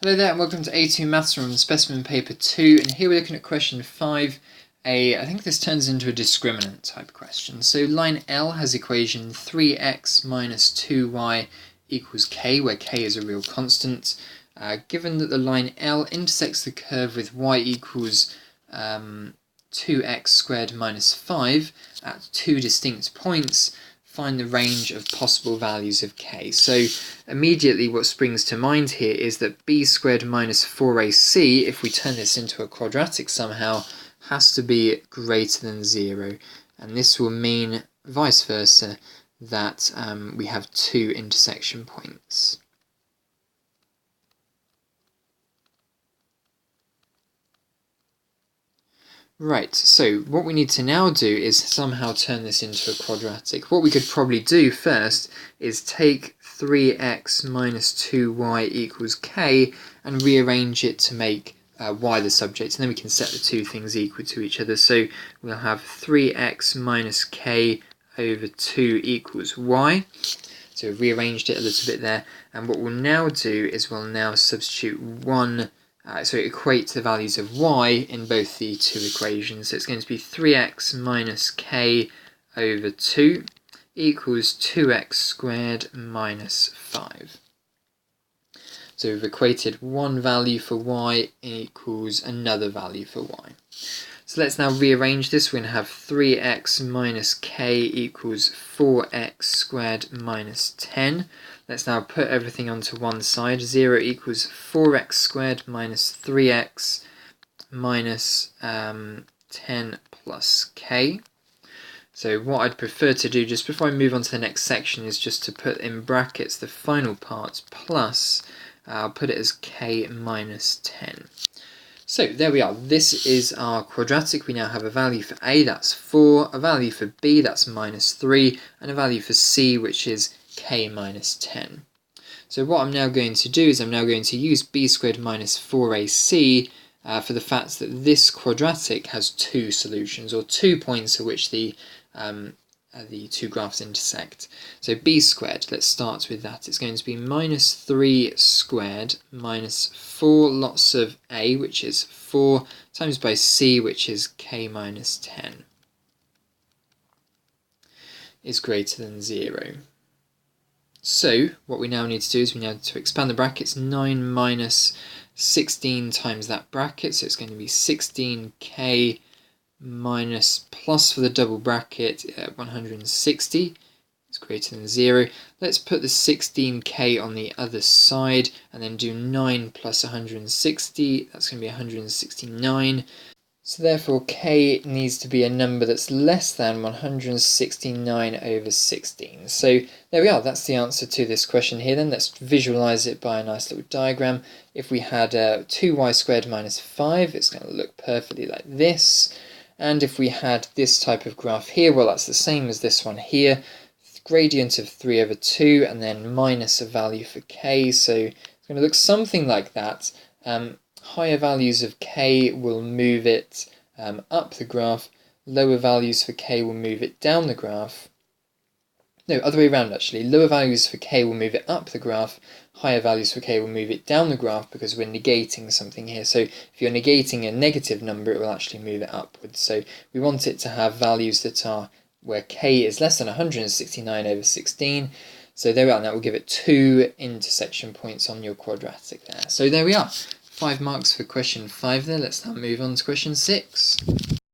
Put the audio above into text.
Hello there and welcome to A2 Maths from Specimen Paper 2, and here we're looking at question 5. I think this turns into a discriminant type question. So line L has equation 3x minus 2y equals k, where k is a real constant. Given that the line L intersects the curve with y equals 2x squared minus 5 at two distinct points, find the range of possible values of k. So immediately what springs to mind here is that b squared minus 4ac, if we turn this into a quadratic somehow, has to be greater than 0. And this will mean, vice versa, that we have two intersection points. Right, so what we need to now do is somehow turn this into a quadratic. What we could probably do first is take 3x minus 2y equals k and rearrange it to make y the subject, and then we can set the two things equal to each other. So we'll have 3x minus k over 2 equals y. So we've rearranged it a little bit there, and what we'll now do is we'll now substitute so equate the values of y in both the two equations. So it's going to be 3x minus k over 2 equals 2x squared minus 5. So we've equated one value for y equals another value for y. So let's now rearrange this. We're going to have 3x minus k equals 4x squared minus 10. Let's now put everything onto one side. 0 equals 4x squared minus 3x minus 10 plus k. So what I'd prefer to do just before I move on to the next section is just to put in brackets the final part plus, I'll put it as k minus 10. So there we are. This is our quadratic. We now have a value for a, that's 4, a value for b, that's minus 3, and a value for c, which is k minus 10. So what I'm now going to do is I'm now going to use b squared minus 4ac for the fact that this quadratic has two solutions, or 2 points at which the two graphs intersect. So b squared, let's start with that. It's going to be minus 3 squared minus 4 lots of a, which is 4, times by c, which is k minus 10, is greater than 0. So what we now need to do is we need to expand the brackets. 9 minus 16 times that bracket, so it's going to be 16k minus plus for the double bracket 160 is greater than 0. Let's put the 16k on the other side and then do 9 plus 160, that's going to be 169. So therefore k needs to be a number that's less than 169 over 16. So there we are, that's the answer to this question here. Then let's visualize it by a nice little diagram. If we had 2y squared minus 5, it's going to look perfectly like this. And if we had this type of graph here, well, that's the same as this one here. Gradient of 3 over 2 and then minus a value for k. So it's going to look something like that. Higher values of k will move it up the graph. Lower values for k will move it down the graph. No, other way around actually. Lower values for k will move it up the graph. Higher values for k will move it down the graph because we're negating something here. So if you're negating a negative number, it will actually move it upwards. So we want it to have values that are where k is less than 169 over 16. So there we are. And that will give it two intersection points on your quadratic there. So there we are. 5 marks for question 5 there. Let's now move on to question 6.